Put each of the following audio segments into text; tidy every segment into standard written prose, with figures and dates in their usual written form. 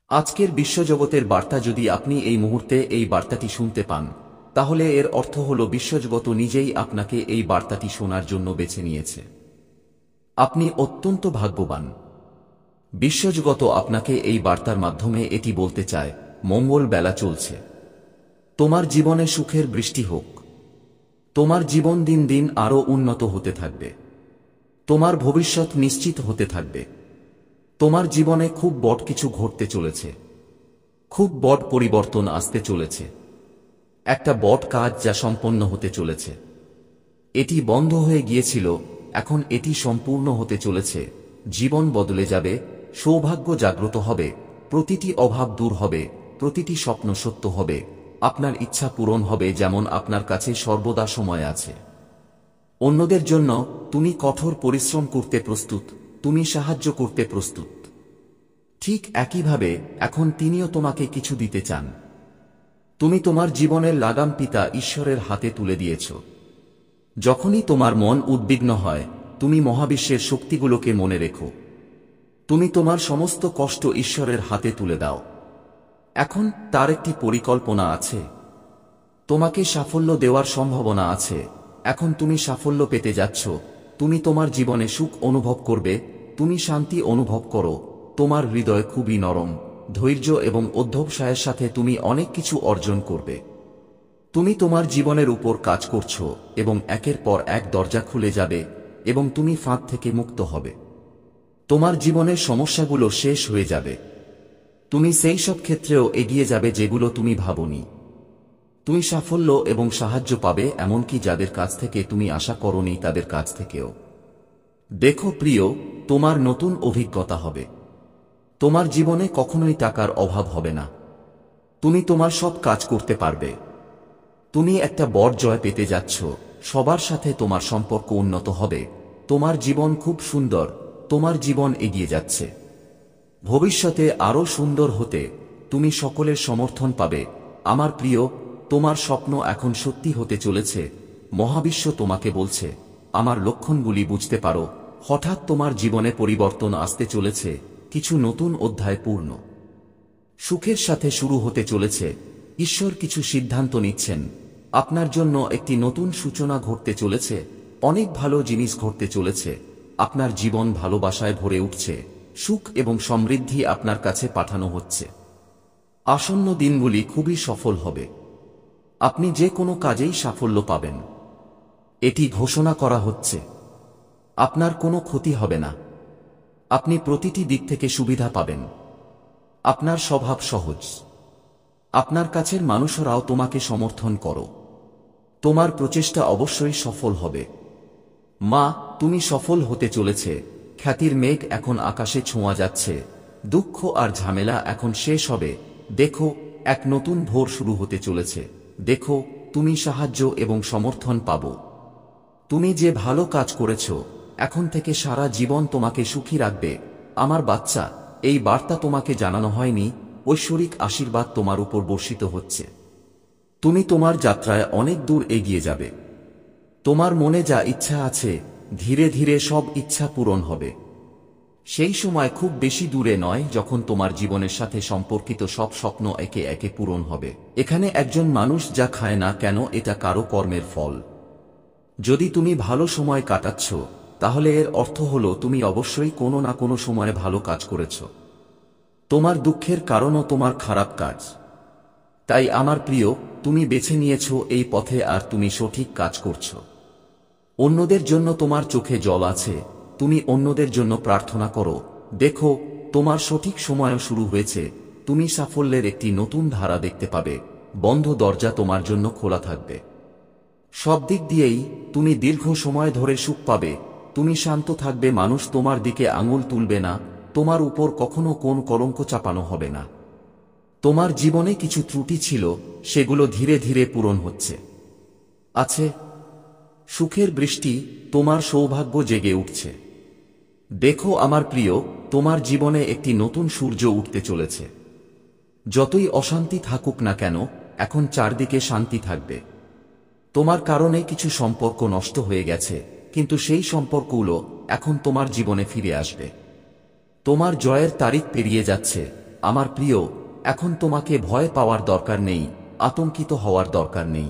আজকের বিশ্বজগতের বার্তা যদি আপনি এই মুহূর্তে এই বার্তাটি শুনতে পান, তাহলে এর অর্থ হল বিশ্বজগৎ নিজেই আপনাকে এই বার্তাটি শোনার জন্য বেছে নিয়েছে। আপনি অত্যন্ত ভাগ্যবান। বিশ্বজগৎ আপনাকে এই বার্তার মাধ্যমে এটি বলতে চায়, মঙ্গল বেলা চলছে। তোমার জীবনে সুখের বৃষ্টি হোক। তোমার জীবন দিন দিন আরও উন্নত হতে থাকবে। তোমার ভবিষ্যৎ নিশ্চিত হতে থাকবে। তোমার জীবনে খুব বড় কিছু ঘটতে চলেছে। খুব বড় পরিবর্তন আসতে চলেছে। একটা বড় কাজ যা সম্পন্ন হতে চলেছে। এটি বন্ধ হয়ে গিয়েছিল, এখন এটি সম্পূর্ণ হতে চলেছে। জীবন বদলে যাবে, সৌভাগ্য জাগ্রত হবে, প্রতিটি অভাব দূর হবে, প্রতিটি স্বপ্ন সত্য হবে, আপনার ইচ্ছা পূরণ হবে, যেমন আপনার কাছে সর্বদা সময় আছে। অন্যদের জন্য তুমি কঠোর পরিশ্রম করতে প্রস্তুত, তুমি সাহায্য করতে প্রস্তুত। ঠিক একইভাবে এখন তিনিও তোমাকে কিছু দিতে চান। তুমি তোমার জীবনের লাগাম পিতা ঈশ্বরের হাতে তুলে দিয়েছ। যখনই তোমার মন উদ্বিগ্ন হয়, তুমি মহাবিশ্বের শক্তিগুলোকে মনে রেখো। তুমি তোমার সমস্ত কষ্ট ঈশ্বরের হাতে তুলে দাও। এখন তার একটি পরিকল্পনা আছে। তোমাকে সাফল্য দেওয়ার সম্ভাবনা আছে। এখন তুমি সাফল্য পেতে যাচ্ছ। তুমি তোমার জীবনে সুখ অনুভব করবে, তুমি শান্তি অনুভব করো। তোমার হৃদয় খুবই নরম, ধৈর্য এবং অধ্যবসায়ের সাথে তুমি অনেক কিছু অর্জন করবে। তুমি তোমার জীবনের উপর কাজ করছো এবং একের পর এক দরজা খুলে যাবে এবং তুমি ফাঁদ থেকে মুক্ত হবে। তোমার জীবনের সমস্যাগুলো শেষ হয়ে যাবে। তুমি সেই সব ক্ষেত্রেও এগিয়ে যাবে যেগুলো তুমি ভাবনি। তুমি সাফল্য এবং সাহায্য পাবে, এমনকি যাদের কাছ থেকে তুমি আশা করনি তাদের কাছ থেকেও। দেখো প্রিয়, তোমার নতুন অভিজ্ঞতা হবে। তোমার জীবনে কখনোই টাকার অভাব হবে না। তুমি তোমার সব কাজ করতে পারবে। তুমি একটা বড় জয় পেতে যাচ্ছ। সবার সাথে তোমার সম্পর্ক উন্নত হবে। তোমার জীবন খুব সুন্দর। তোমার জীবন এগিয়ে যাচ্ছে। ভবিষ্যতে আরও সুন্দর হতে তুমি সকলের সমর্থন পাবে। আমার প্রিয়, তোমার স্বপ্ন এখন সত্যি হতে চলেছে। মহাবিশ্ব তোমাকে বলছে, আমার লক্ষণগুলি বুঝতে পারো। হঠাৎ তোমার জীবনে পরিবর্তন আসতে চলেছে। কিছু নতুন অধ্যায় পূর্ণ সুখের সাথে শুরু হতে চলেছে। ঈশ্বর কিছু সিদ্ধান্ত নিচ্ছেন। আপনার জন্য একটি নতুন সূচনা ঘটতে চলেছে। অনেক ভালো জিনিস ঘটতে চলেছে। আপনার জীবন ভালোবাসায় ভরে উঠছে। সুখ এবং সমৃদ্ধি আপনার কাছে পাঠানো হচ্ছে। আসন্ন দিনগুলি খুবই সফল হবে। আপনি যে কোনো কাজেই সাফল্য পাবেন। এটি ঘোষণা করা হচ্ছে। আপনার কোনো ক্ষতি হবে না। আপনি প্রতিটি দিক থেকে সুবিধা পাবেন। আপনার স্বভাব সহজ। আপনার কাছের মানুষরাও তোমাকে সমর্থন করো। তোমার প্রচেষ্টা অবশ্যই সফল হবে। মা, তুমি সফল হতে চলেছে। খ্যাতির মেঘ এখন আকাশে ছোঁয়া যাচ্ছে। দুঃখ আর ঝামেলা এখন শেষ হবে। দেখো, এক নতুন ভোর শুরু হতে চলেছে। দেখো, তুমি সাহায্য এবং সমর্থন পাবো। তুমি যে ভালো কাজ করেছ, এখন থেকে সারা জীবন তোমাকে সুখী রাখবে। আমার বাচ্চা, এই বার্তা তোমাকে জানানো হয়নি। ঐশ্বরিক আশীর্বাদ তোমার উপর বর্ষিত হচ্ছে। তুমি তোমার যাত্রায় অনেক দূর এগিয়ে যাবে। তোমার মনে যা ইচ্ছা আছে, ধীরে ধীরে সব ইচ্ছা পূরণ হবে। সেই সময় খুব বেশি দূরে নয় যখন তোমার জীবনের সাথে সম্পর্কিত সব স্বপ্ন একে একে পূরণ হবে। এখানে একজন মানুষ যা খায় না কেন, এটা কারো কর্মের ফল। যদি তুমি ভালো সময় কাটাচ্ছ, তাহলে এর অর্থ হলো তুমি অবশ্যই কোনো না কোনো সময়ে ভালো কাজ করেছ। তোমার দুঃখের কারণও তোমার খারাপ কাজ। তাই আমার প্রিয়, তুমি বেছে নিয়েছ এই পথে আর তুমি সঠিক কাজ করছ। অন্যদের জন্য তোমার চোখে জল আছে। তুমি অন্যদের জন্য প্রার্থনা করো। দেখো, তোমার সঠিক সময়ও শুরু হয়েছে। তুমি সাফল্যের একটি নতুন ধারা দেখতে পাবে। বন্ধ দরজা তোমার জন্য খোলা থাকবে। সব দিক দিয়েই তুমি দীর্ঘ সময় ধরে সুখ পাবে। তুমি শান্ত থাকবে। মানুষ তোমার দিকে আঙুল তুলবে না। তোমার উপর কখনো কোন কলঙ্ক চাপানো হবে না। তোমার জীবনে কিছু ত্রুটি ছিল, সেগুলো ধীরে ধীরে পূরণ হচ্ছে। আছে সুখের বৃষ্টি, তোমার সৌভাগ্য জেগে উঠছে। দেখো আমার প্রিয়, তোমার জীবনে একটি নতুন সূর্য উঠতে চলেছে। যতই অশান্তি থাকুক না কেন, এখন চারদিকে শান্তি থাকবে। তোমার কারণে কিছু সম্পর্ক নষ্ট হয়ে গেছে, কিন্তু সেই সম্পর্কগুলো এখন তোমার জীবনে ফিরে আসবে। তোমার জয়ের তারিখ পেরিয়ে যাচ্ছে। আমার প্রিয়, এখন তোমাকে ভয় পাওয়ার দরকার নেই, আতঙ্কিত হওয়ার দরকার নেই।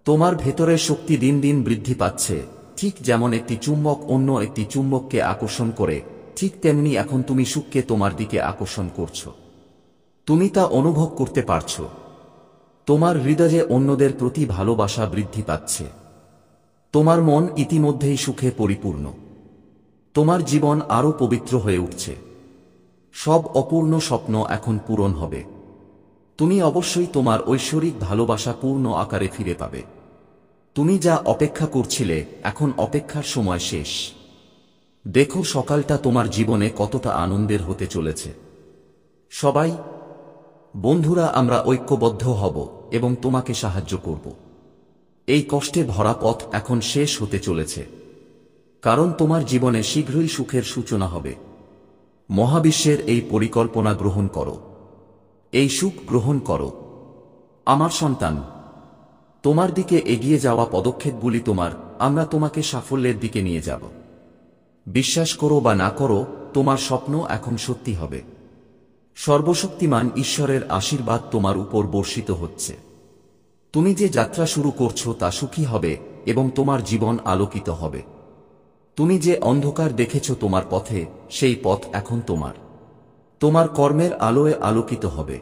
তোমার ভেতরের শক্তি দিন দিন বৃদ্ধি পাচ্ছে। ঠিক যেমন একটি চুম্বক অন্য একটি চুম্বককে আকর্ষণ করে, ঠিক তেমনি এখন তুমি সুখকে তোমার দিকে আকর্ষণ করছো। তুমি তা অনুভব করতে পারছো। তোমার হৃদয়ে অন্যদের প্রতি ভালোবাসা বৃদ্ধি পাচ্ছে। তোমার মন ইতিমধ্যেই সুখে পরিপূর্ণ। তোমার জীবন আরও পবিত্র হয়ে উঠছে। সব অপূর্ণ স্বপ্ন এখন পূরণ হবে। তুমি অবশ্যই তোমার ঐশ্বরিক ভালোবাসা পূর্ণ আকারে ফিরে পাবে। তুমি যা অপেক্ষা করছিলে, এখন অপেক্ষার সময় শেষ। দেখো সকালটা তোমার জীবনে কতটা আনন্দের হতে চলেছে। সবাই বন্ধুরা, আমরা ঐক্যবদ্ধ হব এবং তোমাকে সাহায্য করব। এই কষ্টে ভরা পথ এখন শেষ হতে চলেছে, কারণ তোমার জীবনে শীঘ্রই সুখের সূচনা হবে। মহাবিশ্বের এই পরিকল্পনা গ্রহণ করো। এই সুখ গ্রহণ করো। আমার সন্তান, তোমার দিকে এগিয়ে যাওয়া পদক্ষেপগুলি তোমার। আমরা তোমাকে সাফল্যের দিকে নিয়ে যাব। বিশ্বাস করো বা না করো, তোমার স্বপ্ন এখন সত্যি হবে। সর্বশক্তিমান ঈশ্বরের আশীর্বাদ তোমার উপর বর্ষিত হচ্ছে। তুমি যে যাত্রা শুরু করছো তা সুখী হবে এবং তোমার জীবন আলোকিত হবে। তুমি যে অন্ধকার দেখেছ তোমার পথে, সেই পথ এখন তোমার। তোমার কর্মের আলোয় আলোকিত হবে।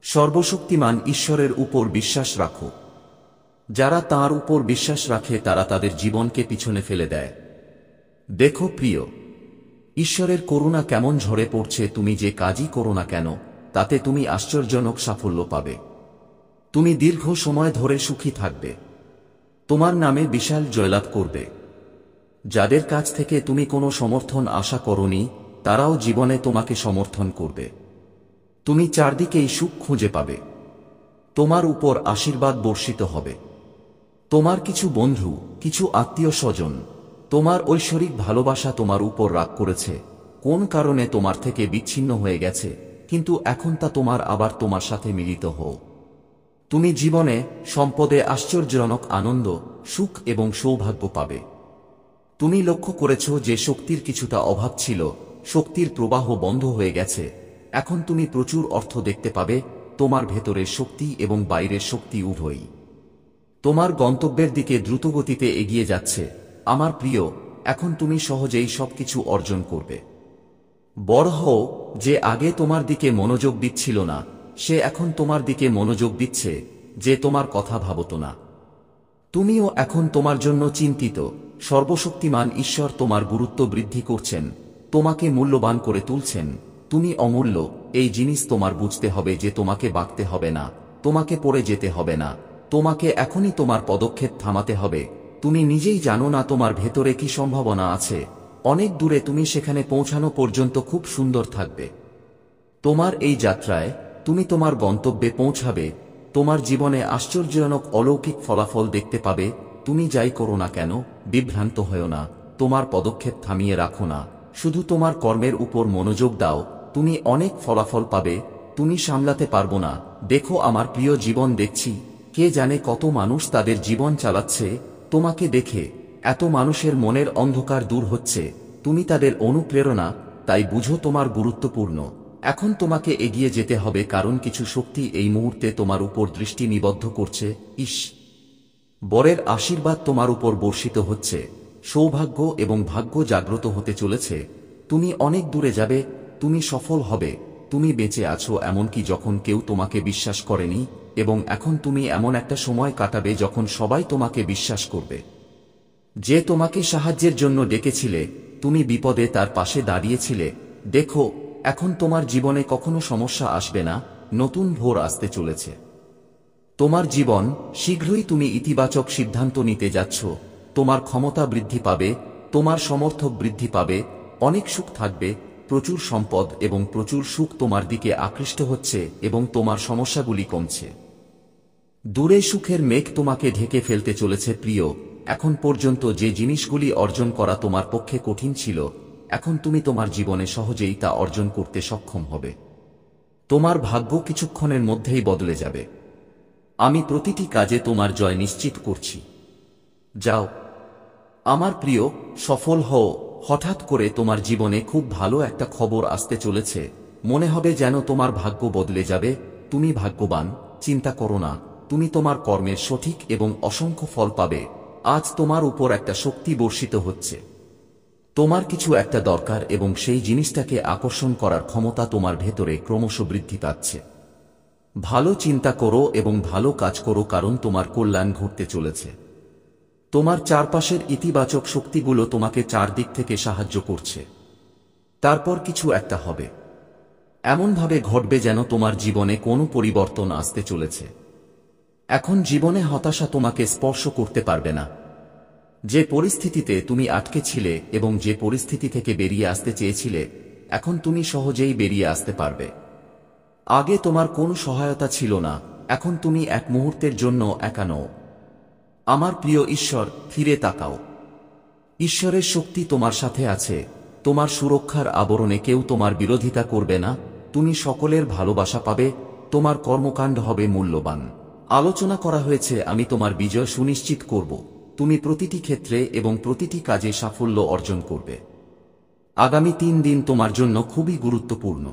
সর্বশক্তিমান ঈশ্বরের উপর বিশ্বাস রাখো। যারা তাঁর উপর বিশ্বাস রাখে তারা তাদের জীবনকে পিছনে ফেলে দেয়। দেখো প্রিয়, ঈশ্বরের করুণা কেমন ঝরে পড়ছে। তুমি যে কাজই করো না কেন, তাতে তুমি আশ্চর্যজনক সাফল্য পাবে। তুমি দীর্ঘ সময় ধরে সুখী থাকবে। তোমার নামে বিশাল জয়লাভ করবে। যাদের কাছ থেকে তুমি কোনো সমর্থন আশা করনি, তারাও জীবনে তোমাকে সমর্থন করবে। তুমি চারদিকেই সুখ খুঁজে পাবে। তোমার উপর আশীর্বাদ বর্ষিত হবে। তোমার কিছু বন্ধু, কিছু আত্মীয় স্বজন তোমার ঐশ্বরিক ভালোবাসা তোমার উপর রাগ করেছে। কোন কারণে তোমার থেকে বিচ্ছিন্ন হয়ে গেছে, কিন্তু এখন তা আবার তোমার সাথে মিলিত হও। তুমি জীবনে সম্পদে আশ্চর্যজনক আনন্দ, সুখ এবং সৌভাগ্য পাবে। তুমি লক্ষ্য করেছ যে শক্তির কিছুটা অভাব ছিল, শক্তির প্রবাহ বন্ধ হয়ে গেছে। এখন তুমি প্রচুর অর্থ দেখতে পাবে। তোমার ভেতরের শক্তি এবং বাইরের শক্তি উভয়ই তোমার গন্তব্যের দিকে দ্রুতগতিতে এগিয়ে যাচ্ছে। আমার প্রিয়, এখন তুমি সহজেই সবকিছু অর্জন করবে। বড় হও। যে আগে তোমার দিকে মনোযোগ দিচ্ছিল না, সে এখন তোমার দিকে মনোযোগ দিচ্ছে। যে তোমার কথা ভাবত না, তুমিও এখন তোমার জন্য চিন্তিত। সর্বশক্তিমান ঈশ্বর তোমার গুরুত্ব বৃদ্ধি করছেন, তোমাকে মূল্যবান করে তুলছেন। তুমি অমূল্য। এই জিনিস তোমার বুঝতে হবে যে তোমাকে বাঁকতে হবে না, তোমাকে পড়ে যেতে হবে না। তোমাকে এখনই তোমার পদক্ষেপ থামাতে হবে। তুমি নিজেই জানো না তোমার ভেতরে কি সম্ভাবনা আছে। অনেক দূরে তুমি সেখানে পৌঁছানো পর্যন্ত খুব সুন্দর থাকবে। তোমার এই যাত্রায় তুমি তোমার গন্তব্যে পৌঁছাবে। তোমার জীবনে আশ্চর্যজনক অলৌকিক ফলাফল দেখতে পাবে। তুমি যাই করো না কেন, বিভ্রান্ত হয়ো না। তোমার পদক্ষেপ থামিয়ে রাখো না, শুধু তোমার কর্মের উপর মনোযোগ দাও। তুমি অনেক ফলাফল পাবে। তুমি সামলাতে পারবো না। দেখো আমার প্রিয়, জীবন দেখছি। কে জানে কত মানুষ তাদের জীবন চালাচ্ছে তোমাকে দেখে। এত মানুষের মনের অন্ধকার দূর হচ্ছে। তুমি তাদের অনুপ্রেরণা। তাই বুঝো তোমার গুরুত্বপূর্ণ। এখন তোমাকে এগিয়ে যেতে হবে, কারণ কিছু শক্তি এই মুহূর্তে তোমার উপর দৃষ্টি নিবদ্ধ করছে। বরের আশীর্বাদ তোমার উপর বর্ষিত হচ্ছে। সৌভাগ্য এবং ভাগ্য জাগ্রত হতে চলেছে। তুমি অনেক দূরে যাবে। তুমি সফল হবে। তুমি বেঁচে আছো এমনকি যখন কেউ তোমাকে বিশ্বাস করেনি, এবং এখন তুমি এমন একটা সময় কাটাবে যখন সবাই তোমাকে বিশ্বাস করবে। যে তোমাকে সাহায্যের জন্য ডেকেছিলে, তুমি বিপদে তার পাশে দাঁড়িয়েছিলে। দেখো, এখন তোমার জীবনে কখনো সমস্যা আসবে না। নতুন ভোর আসতে চলেছে তোমার জীবন। শীঘ্রই তুমি ইতিবাচক সিদ্ধান্ত নিতে যাচ্ছ। তোমার ক্ষমতা বৃদ্ধি পাবে, তোমার সমর্থক বৃদ্ধি পাবে, অনেক সুখ থাকবে, প্রচুর সম্পদ এবং প্রচুর সুখ তোমার দিকে আকৃষ্ট হচ্ছে এবং তোমার সমস্যাগুলি কমছে। দূরে সুখের মেঘ তোমাকে ঢেকে ফেলতে চলেছে। প্রিয়, এখন পর্যন্ত যে জিনিসগুলি অর্জন করা তোমার পক্ষে কঠিন ছিল, এখন তুমি তোমার জীবনে সহজেই তা অর্জন করতে সক্ষম হবে। তোমার ভাগ্য কিছুক্ষণের মধ্যেই বদলে যাবে। আমি প্রতিটি কাজে তোমার জয় নিশ্চিত করছি। যাও আমার প্রিয়, সফল হও। হঠাৎ করে তোমার জীবনে খুব ভালো একটা খবর আসতে চলেছে। মনে হবে যেন তোমার ভাগ্য বদলে যাবে। তুমি ভাগ্যবান, চিন্তা করো না, তুমি তোমার কর্মের সঠিক এবং অসংখ্য ফল পাবে। আজ তোমার উপর একটা শক্তি বর্ষিত হচ্ছে। তোমার কিছু একটা দরকার এবং সেই জিনিসটাকে আকর্ষণ করার ক্ষমতা তোমার ভেতরে ক্রমশ বৃদ্ধি পাচ্ছে। ভালো চিন্তা করো এবং ভালো কাজ করো, কারণ তোমার কল্যাণ ঘটতে চলেছে। তোমার চারপাশের ইতিবাচক শক্তিগুলো তোমাকে চারদিক থেকে সাহায্য করছে। তারপর কিছু একটা হবে, এমনভাবে ঘটবে যেন তোমার জীবনে কোনো পরিবর্তন আসতে চলেছে। এখন জীবনে হতাশা তোমাকে স্পর্শ করতে পারবে না। যে পরিস্থিতিতে তুমি আটকে ছিলে এবং যে পরিস্থিতি থেকে বেরিয়ে আসতে চেয়েছিলে, এখন তুমি সহজেই বেরিয়ে আসতে পারবে। আগে তোমার কোনো সহায়তা ছিল না, এখন তুমি এক মুহূর্তের জন্য একা নও। আমার প্রিয় ঈশ্বর, ফিরে তাকাও। ঈশ্বরের শক্তি তোমার সাথে আছে। তোমার সুরক্ষার আবরণে কেউ তোমার বিরোধিতা করবে না। তুমি সকলের ভালোবাসা পাবে। তোমার কর্মকাণ্ড হবে মূল্যবান। আলোচনা করা হয়েছে, আমি তোমার বিজয় সুনিশ্চিত করব। তুমি প্রতিটি ক্ষেত্রে এবং প্রতিটি কাজে সাফল্য অর্জন করবে। আগামী 3 দিন তোমার জন্য খুবই গুরুত্বপূর্ণ।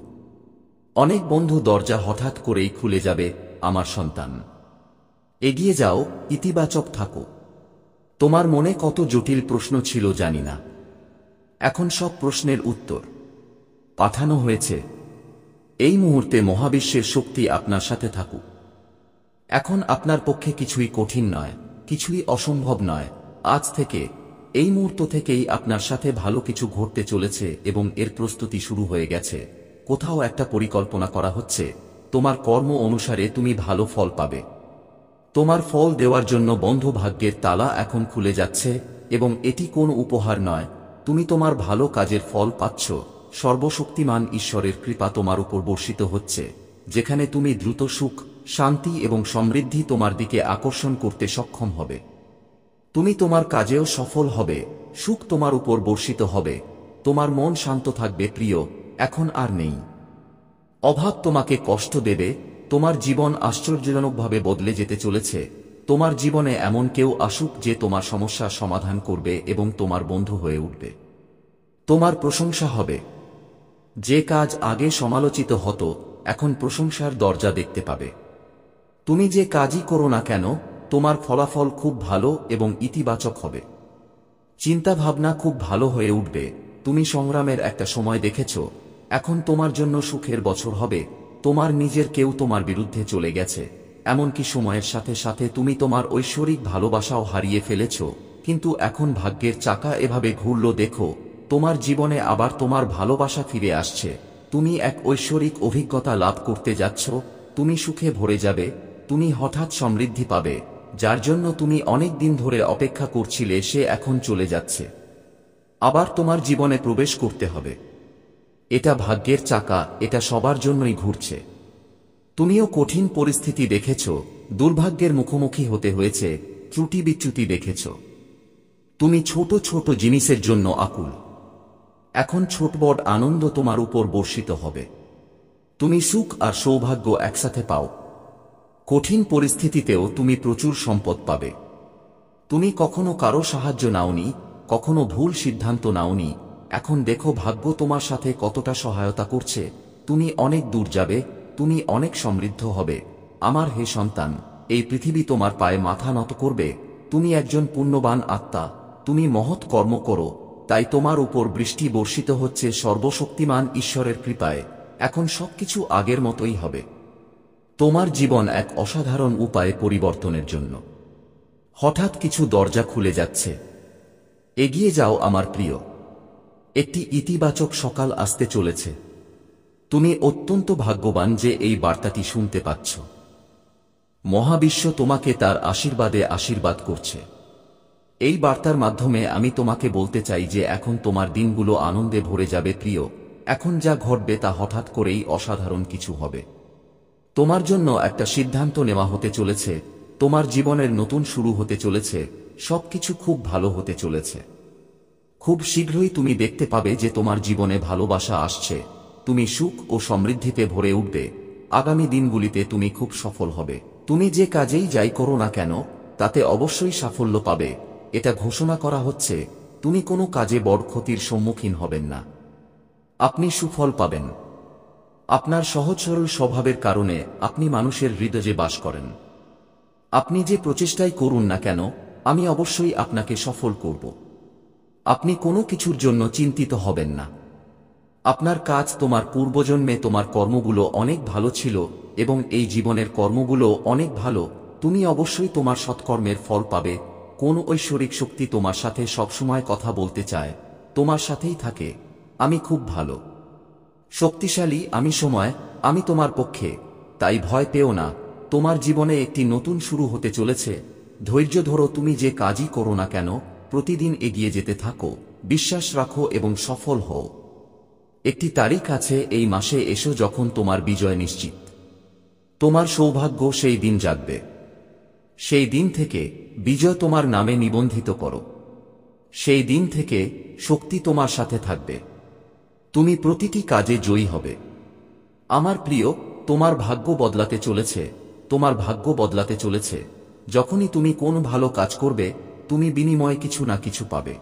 অনেক বন্ধ দরজা হঠাৎ করেই খুলে যাবে। আমার সন্তান, এগিয়ে যাও, ইতিবাচক থাকো। তোমার মনে কত জটিল প্রশ্ন ছিল জানি না, এখন সব প্রশ্নের উত্তর পাঠানো হয়েছে। এই মুহূর্তে মহাবিশ্বের শক্তি আপনার সাথে থাকুক। এখন আপনার পক্ষে কিছুই কঠিন নয়, কিছুই অসম্ভব নয়। আজ থেকে, এই মুহূর্ত থেকেই আপনার সাথে ভালো কিছু ঘটতে চলেছে এবং এর প্রস্তুতি শুরু হয়ে গেছে। কোথাও একটা পরিকল্পনা করা হচ্ছে। তোমার কর্ম অনুসারে তুমি ভালো ফল পাবে। তোমার ফল দেওয়ার জন্য বন্ধ ভাগ্যের তালা এখন খুলে যাচ্ছে এবং এটি কোনো উপহার নয়, তুমি তোমার ভালো কাজের ফল পাচ্ছ। সর্বশক্তিমান ঈশ্বরের কৃপা তোমার উপর বর্ষিত হচ্ছে, যেখানে তুমি দ্রুত সুখ, শান্তি এবং সমৃদ্ধি তোমার দিকে আকর্ষণ করতে সক্ষম হবে। তুমি তোমার কাজেও সফল হবে, সুখ তোমার উপর বর্ষিত হবে। তোমার মন শান্ত থাকবে প্রিয়, এখন আর নেই। অভাব তোমাকে কষ্ট দেবে। তোমার জীবন আশ্চর্যজনকভাবে বদলে যেতে চলেছে। তোমার জীবনে এমন কেউ আসুক যে তোমার সমস্যার সমাধান করবে এবং তোমার বন্ধু হয়ে উঠবে। তোমার প্রশংসা হবে। যে কাজ আগে সমালোচিত হতো, এখন প্রশংসার দরজা দেখতে পাবে। তুমি যে কাজই করো না কেন, তোমার ফলাফল খুব ভালো এবং ইতিবাচক হবে। চিন্তাভাবনা খুব ভালো হয়ে উঠবে। তুমি সংগ্রামের একটা সময় দেখেছ, এখন তোমার জন্য সুখের বছর হবে। তোমার নিজের কেউ তোমার বিরুদ্ধে চলে গেছে, এমনকি সময়ের সাথে সাথে তুমি তোমার ঐশ্বরিক ভালোবাসাও হারিয়ে ফেলেছ, কিন্তু এখন ভাগ্যের চাকা এভাবে ঘুরল। দেখো, তোমার জীবনে আবার তোমার ভালোবাসা ফিরে আসছে। তুমি এক ঐশ্বরিক অভিজ্ঞতা লাভ করতে যাচ্ছ। তুমি সুখে ভরে যাবে। তুমি হঠাৎ সমৃদ্ধি পাবে, যার জন্য তুমি অনেক দিন ধরে অপেক্ষা করছিলে, সে এখন চলে যাচ্ছে। আবার তোমার জীবনে প্রবেশ করতে হবে। এটা ভাগ্যের চাকা, এটা সবার জন্যই ঘুরছে। তুমিও কঠিন পরিস্থিতি দেখেছ, দুর্ভাগ্যের মুখোমুখি হতে হয়েছে, ত্রুটি বিচ্যুতি দেখেছ। তুমি ছোট ছোট জিনিসের জন্য আকুল। এখন ছোট বড় আনন্দ তোমার উপর বর্ষিত হবে। তুমি সুখ আর সৌভাগ্য একসাথে পাও। কঠিন পরিস্থিতিতেও তুমি প্রচুর সম্পদ পাবে। তুমি কখনো কারো সাহায্য নাওনি, কখনো ভুল সিদ্ধান্ত নাওনি। এখন দেখো ভাগ্য তোমার সাথে কতটা সহায়তা করছে। তুমি অনেক দূর যাবে, তুমি অনেক সমৃদ্ধ হবে। আমার হে সন্তান, এই পৃথিবী তোমার পায়ে মাথা নত করবে। তুমি একজন পুণ্যবান আত্মা, তুমি মহৎ কর্ম করো, তাই তোমার উপর বৃষ্টি বর্ষিত হচ্ছে সর্বশক্তিমান ঈশ্বরের কৃপায়। এখন সবকিছু আগের মতোই হবে। তোমার জীবন এক অসাধারণ উপায়ে পরিবর্তনের জন্য। হঠাৎ কিছু দরজা খুলে যাচ্ছে। এগিয়ে যাও আমার প্রিয়। একটি ইতিবাচক সকাল আসতে চলেছে। তুমি অত্যন্ত ভাগ্যবান যে এই বার্তাটি শুনতে পাচ্ছ। মহাবিশ্ব তোমাকে তার আশীর্বাদে আশীর্বাদ করছে। এই বার্তার মাধ্যমে আমি তোমাকে বলতে চাই যে এখন তোমার দিনগুলো আনন্দে ভরে যাবে প্রিয়। এখন যা ঘটবে তা হঠাৎ করেই অসাধারণ কিছু হবে। তোমার জন্য একটা সিদ্ধান্ত নেওয়া হতে চলেছে। তোমার জীবনের নতুন শুরু হতে চলেছে। সবকিছু খুব ভালো হতে চলেছে। খুব শীঘ্রই তুমি দেখতে পাবে যে তোমার জীবনে ভালোবাসা আসছে। তুমি সুখ ও সমৃদ্ধিতে ভরে উঠবে। আগামী দিনগুলিতে তুমি খুব সফল হবে। তুমি যে কাজেই যাই করো না কেন, তাতে অবশ্যই সাফল্য পাবে। এটা ঘোষণা করা হচ্ছে, তুমি কোনো কাজে বড় ক্ষতির সম্মুখীন হবেন না। আপনি সুফল পাবেন। আপনার সহজ সরল স্বভাবের কারণে আপনি মানুষের হৃদয়ে বাস করেন। আপনি যে প্রচেষ্টাই করুন না কেন, আমি অবশ্যই আপনাকে সফল করব। আপনি কোনো কিছুর জন্য চিন্তিত হবেন না। আপনার কাজ, তোমার পূর্বজন্মে তোমার কর্মগুলো অনেক ভালো ছিল এবং এই জীবনের কর্মগুলো অনেক ভালো। তুমি অবশ্যই তোমার সৎকর্মের ফল পাবে। কোন ঐশ্বরিক শক্তি তোমার সাথে সবসময় কথা বলতে চায়, তোমার সাথেই থাকে। আমি খুব ভালো, শক্তিশালী, আমি তোমার পক্ষে, তাই ভয় পেও না। তোমার জীবনে একটি নতুন শুরু হতে চলেছে। ধৈর্য ধরো, তুমি যে কাজই করো না কেন, প্রতিদিন এগিয়ে যেতে থাকো, বিশ্বাস রাখো এবং সফল হও। একটি তারিখ আছে, এই মাসে এসো যখন তোমার বিজয় নিশ্চিত। তোমার সৌভাগ্য সেই দিন জাগবে। সেই দিন থেকে বিজয় তোমার নামে নিবন্ধিত করো। সেই দিন থেকে শক্তি তোমার সাথে থাকবে। তুমি প্রতিটি কাজে জয়ী হবে। আমার প্রিয়, তোমার ভাগ্য বদলাতে চলেছে। তোমার ভাগ্য বদলাতে চলেছে। যখনই তুমি কোন ভালো কাজ করবে, তুমি বিনিময়ে কিছু না কিছু পাবে।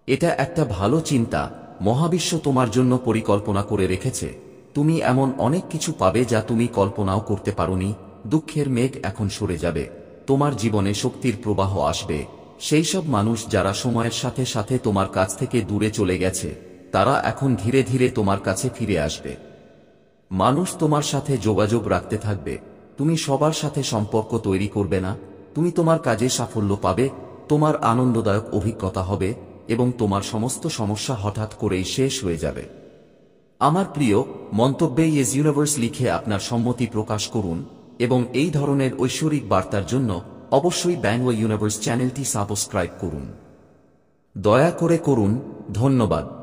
এটা একটা ভালো চিন্তা। মহাবিশ্ব তোমার জন্য পরিকল্পনা করে রেখেছে। তুমি এমন অনেক কিছু পাবে যা তুমি কল্পনাও করতে পারোনি। দুঃখের মেঘ এখন সরে যাবে। তোমার জীবনে শক্তির প্রবাহ আসবে। সেই সব মানুষ যারা সময়ের সাথে সাথে তোমার কাছ থেকে দূরে চলে গেছে, তারা এখন ধীরে ধীরে তোমার কাছে ফিরে আসবে। মানুষ তোমার সাথে যোগাযোগ রাখতে থাকবে। তুমি সবার সাথে সম্পর্ক তৈরি করবে না। তুমি তোমার কাজে সাফল্য পাবে। তোমার আনন্দদায়ক অভিজ্ঞতা হবে এবং তোমার সমস্ত সমস্যা হঠাৎ করেই শেষ হয়ে যাবে। আমার প্রিয়, মন্তব্যে ইয়েস ইউনিভার্স লিখে আপনার সম্মতি প্রকাশ করুন এবং এই ধরনের ঐশ্বরিক বার্তার জন্য অবশ্যই বাংলা ইউনিভার্স চ্যানেলটি সাবস্ক্রাইব করুন। দয়া করে করুন। ধন্যবাদ।